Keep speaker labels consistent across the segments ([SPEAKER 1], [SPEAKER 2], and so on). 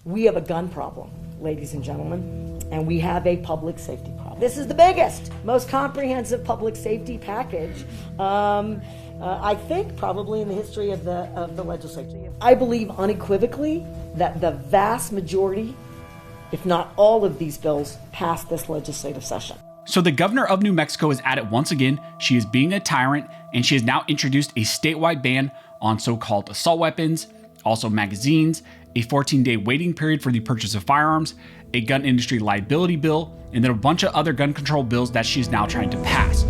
[SPEAKER 1] We have a gun problem, ladies and gentlemen, and we have a public safety problem. This is the biggest, most comprehensive public safety package, I think probably in the history of the legislature. I believe unequivocally that the vast majority, if not all of these bills, pass this legislative session.
[SPEAKER 2] So the governor of New Mexico is at it once again. She is being a tyrant, and she has now introduced a statewide ban on so-called assault weapons, also magazines, a 14-day waiting period for the purchase of firearms, a gun industry liability bill, and then a bunch of other gun control bills that she's now trying to pass.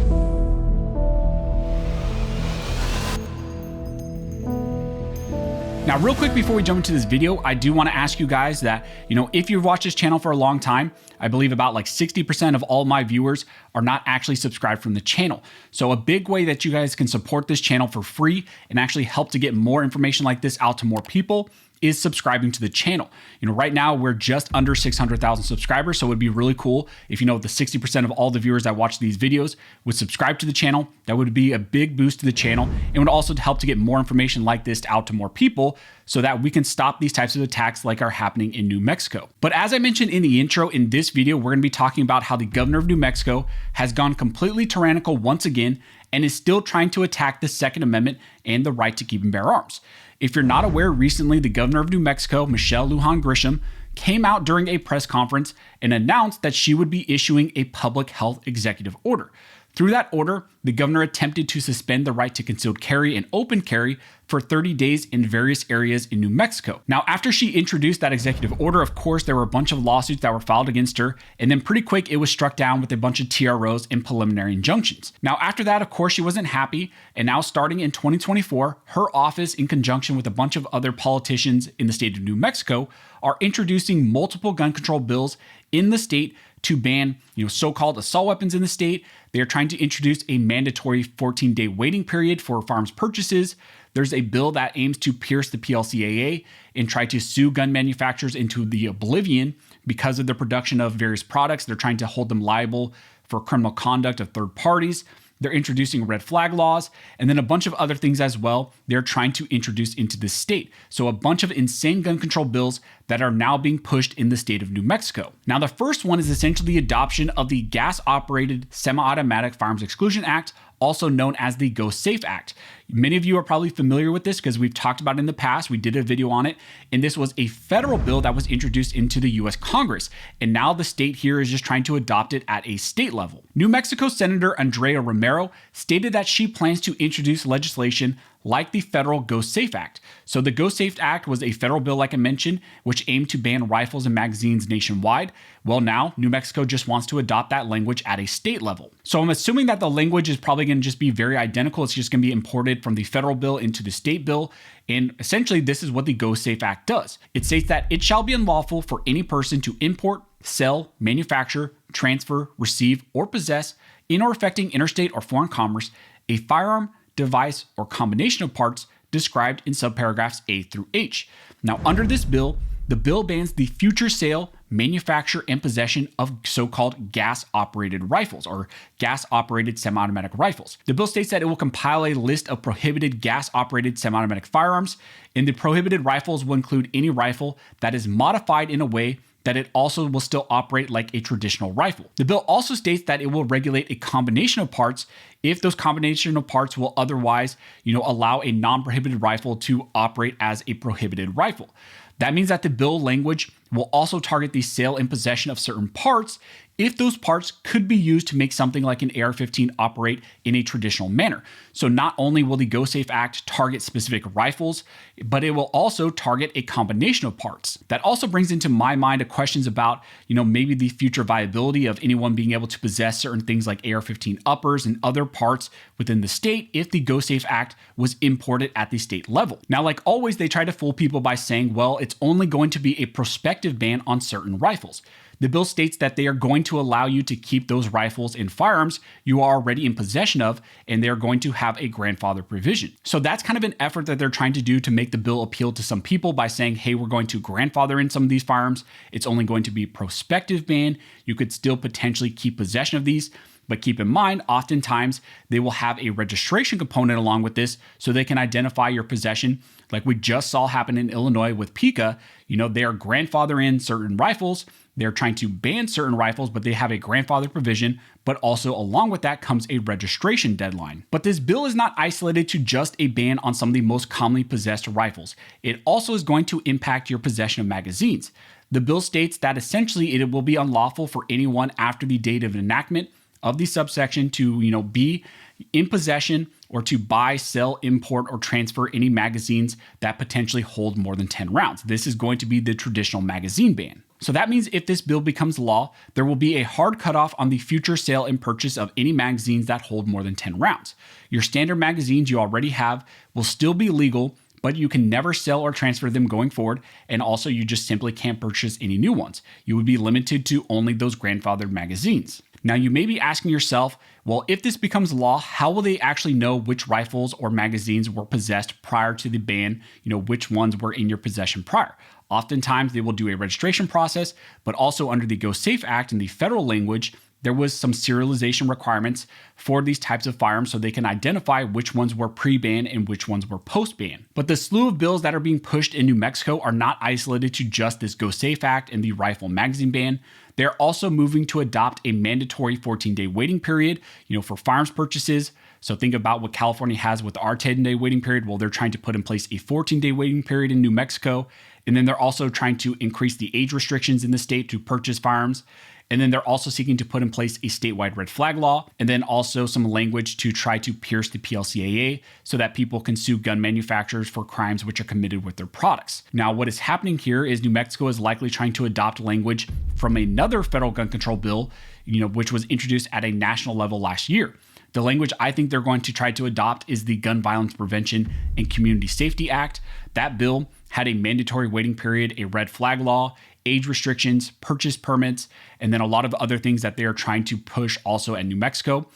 [SPEAKER 2] Now, real quick before we jump into this video, I do want to ask you guys that, if you've watched this channel for a long time, I believe about like 60% of all my viewers are not actually subscribed from the channel. So a big way that you guys can support this channel for free and actually help to get more information like this out to more people is subscribing to the channel. Right now we're just under 600,000 subscribers, so it would be really cool if the 60% of all the viewers that watch these videos would subscribe to the channel. That would be a big boost to the channel and would also help to get more information like this out to more people so that we can stop these types of attacks like are happening in New Mexico. But as I mentioned in the intro, in this video, we're gonna be talking about how the governor of New Mexico has gone completely tyrannical once again and is still trying to attack the Second Amendment and the right to keep and bear arms. If you're not aware, recently the governor of New Mexico, Michelle Lujan Grisham, came out during a press conference and announced that she would be issuing a public health executive order. Through that order, the governor attempted to suspend the right to concealed carry and open carry for 30 days in various areas in New Mexico. Now, after she introduced that executive order, of course, there were a bunch of lawsuits that were filed against her, and then pretty quick, it was struck down with a bunch of TROs and preliminary injunctions. Now, after that, of course, she wasn't happy, and now starting in 2024, her office, in conjunction with a bunch of other politicians in the state of New Mexico, are introducing multiple gun control bills in the state to ban, so-called assault weapons in the state. They are trying to introduce a mandatory 14-day waiting period for firearms purchases. There's a bill that aims to pierce the PLCAA and try to sue gun manufacturers into the oblivion because of the production of various products. They're trying to hold them liable for criminal conduct of third parties. They're introducing red flag laws, and then a bunch of other things as well they're trying to introduce into the state. So a bunch of insane gun control bills that are now being pushed in the state of New Mexico. Now, the first one is essentially the adoption of the Gas-Operated Semi-Automatic Firearms Exclusion Act, also known as the Go Safe Act. Many of you are probably familiar with this because we've talked about it in the past. We did a video on it, and this was a federal bill that was introduced into the US Congress, and now the state here is just trying to adopt it at a state level. New Mexico Senator Andrea Romero stated that she plans to introduce legislation like the federal Go Safe Act. So the Go Safe Act was a federal bill, like I mentioned, which aimed to ban rifles and magazines nationwide. Well, now New Mexico just wants to adopt that language at a state level. So I'm assuming that the language is probably going to just be very identical. It's just going to be imported from the federal bill into the state bill. And essentially, this is what the Go Safe Act does. It states that it shall be unlawful for any person to import, sell, manufacture, transfer, receive, or possess, in or affecting interstate or foreign commerce, a firearm, device, or combination of parts described in subparagraphs A through H. Now, under this bill, the bill bans the future sale, manufacture, and possession of so-called gas-operated rifles or gas-operated semi-automatic rifles. The bill states that it will compile a list of prohibited gas-operated semi-automatic firearms, and the prohibited rifles will include any rifle that is modified in a way that it also will still operate like a traditional rifle. The bill also states that it will regulate a combination of parts if those combination of parts will otherwise, allow a non-prohibited rifle to operate as a prohibited rifle. That means that the bill language will also target the sale and possession of certain parts if those parts could be used to make something like an AR-15 operate in a traditional manner. So not only will the Go Safe Act target specific rifles, but it will also target a combination of parts. That also brings into my mind questions about, maybe the future viability of anyone being able to possess certain things like AR-15 uppers and other parts within the state if the Go Safe Act was imported at the state level. Now, like always, they try to fool people by saying, well, it's only going to be a prospective ban on certain rifles. The bill states that they are going to allow you to keep those rifles and firearms you are already in possession of, and they're going to have a grandfather provision. So that's kind of an effort that they're trying to do to make the bill appeal to some people by saying, hey, we're going to grandfather in some of these firearms. It's only going to be prospective ban. You could still potentially keep possession of these. But keep in mind, oftentimes they will have a registration component along with this so they can identify your possession. Like we just saw happen in Illinois with Pika. They are grandfather in certain rifles. They're trying to ban certain rifles, but they have a grandfather provision. But also along with that comes a registration deadline. But this bill is not isolated to just a ban on some of the most commonly possessed rifles. It also is going to impact your possession of magazines. The bill states that essentially it will be unlawful for anyone after the date of enactment of the subsection to, be in possession or to buy, sell, import, or transfer any magazines that potentially hold more than 10 rounds. This is going to be the traditional magazine ban. So that means if this bill becomes law, there will be a hard cutoff on the future sale and purchase of any magazines that hold more than 10 rounds. Your standard magazines you already have will still be legal, but you can never sell or transfer them going forward. And also you just simply can't purchase any new ones. You would be limited to only those grandfathered magazines. Now you may be asking yourself, well, if this becomes law, how will they actually know which rifles or magazines were possessed prior to the ban? Which ones were in your possession prior? Oftentimes they will do a registration process, but also under the Go Safe Act in the federal language, there was some serialization requirements for these types of firearms so they can identify which ones were pre-ban and which ones were post-ban. But the slew of bills that are being pushed in New Mexico are not isolated to just this Go Safe Act and the rifle magazine ban. They're also moving to adopt a mandatory 14-day waiting period, for firearms purchases. So think about what California has with our 10-day waiting period. Well, they're trying to put in place a 14-day waiting period in New Mexico. And then they're also trying to increase the age restrictions in the state to purchase firearms. And then they're also seeking to put in place a statewide red flag law, and then also some language to try to pierce the PLCAA so that people can sue gun manufacturers for crimes which are committed with their products. Now, what is happening here is New Mexico is likely trying to adopt language from another federal gun control bill, which was introduced at a national level last year. The language I think they're going to try to adopt is the Gun Violence Prevention and Community Safety Act. That bill had a mandatory waiting period, a red flag law, age restrictions, purchase permits, and then a lot of other things that they are trying to push also at New Mexico.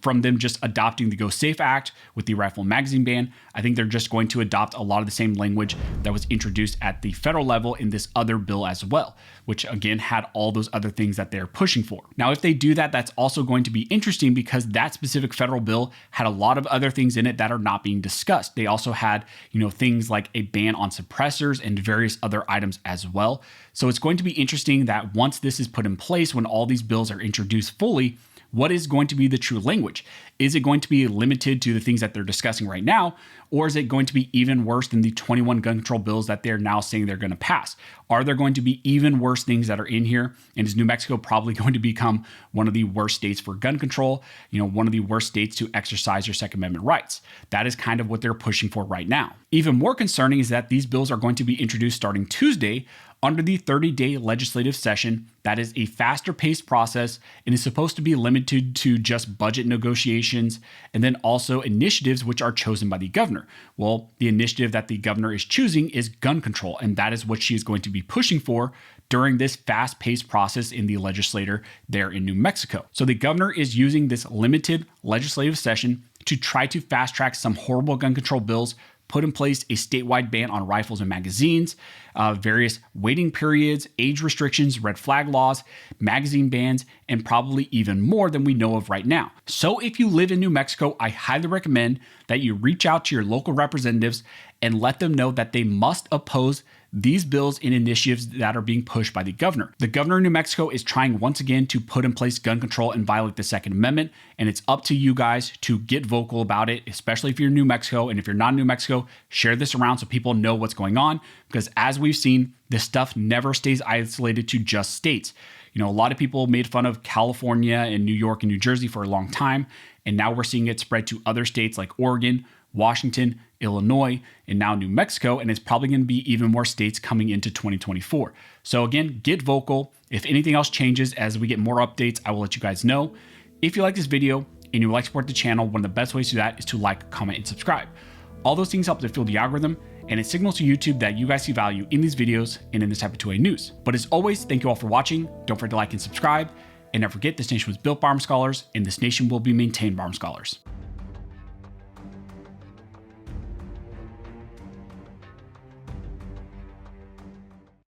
[SPEAKER 2] From them just adopting the Go Safe Act with the rifle magazine ban, I think they're just going to adopt a lot of the same language that was introduced at the federal level in this other bill as well, which again had all those other things that they're pushing for. Now, if they do that, that's also going to be interesting because that specific federal bill had a lot of other things in it that are not being discussed. They also had, things like a ban on suppressors and various other items as well. So it's going to be interesting that once this is put in place, when all these bills are introduced fully, what is going to be the true language? Is it going to be limited to the things that they're discussing right now? Or is it going to be even worse than the 21 gun control bills that they're now saying they're going to pass? Are there going to be even worse things that are in here? And is New Mexico probably going to become one of the worst states for gun control? One of the worst states to exercise your Second Amendment rights. That is kind of what they're pushing for right now. Even more concerning is that these bills are going to be introduced starting Tuesday under the 30-day legislative session. That is a faster paced process and is supposed to be limited to just budget negotiations and then also initiatives which are chosen by the governor. Well, the initiative that the governor is choosing is gun control, and that is what she is going to be pushing for during this fast-paced process in the legislature there in New Mexico. So the governor is using this limited legislative session to try to fast-track some horrible gun control bills, put in place a statewide ban on rifles and magazines, various waiting periods, age restrictions, red flag laws, magazine bans, and probably even more than we know of right now. So if you live in New Mexico, I highly recommend that you reach out to your local representatives and let them know that they must oppose these bills and initiatives that are being pushed by the governor. The governor of New Mexico is trying once again to put in place gun control and violate the Second Amendment, and it's up to you guys to get vocal about it, especially if you're in New Mexico. And if you're not in New Mexico, share this around so people know what's going on, because as we've seen, this stuff never stays isolated to just states. A lot of people made fun of California and New York and New Jersey for a long time, and now we're seeing it spread to other states like Oregon, Washington, Illinois, and now New Mexico, and it's probably going to be even more states coming into 2024. So again, get vocal. If anything else changes as we get more updates, I will let you guys know. If you like this video and you would like to support the channel, one of the best ways to do that is to like, comment, and subscribe. All those things help to fuel the algorithm, and it signals to YouTube that you guys see value in these videos and in this type of 2A news. But as always, thank you all for watching. Don't forget to like and subscribe. And never forget, this nation was built by armed scholars, and this nation will be maintained by armed scholars.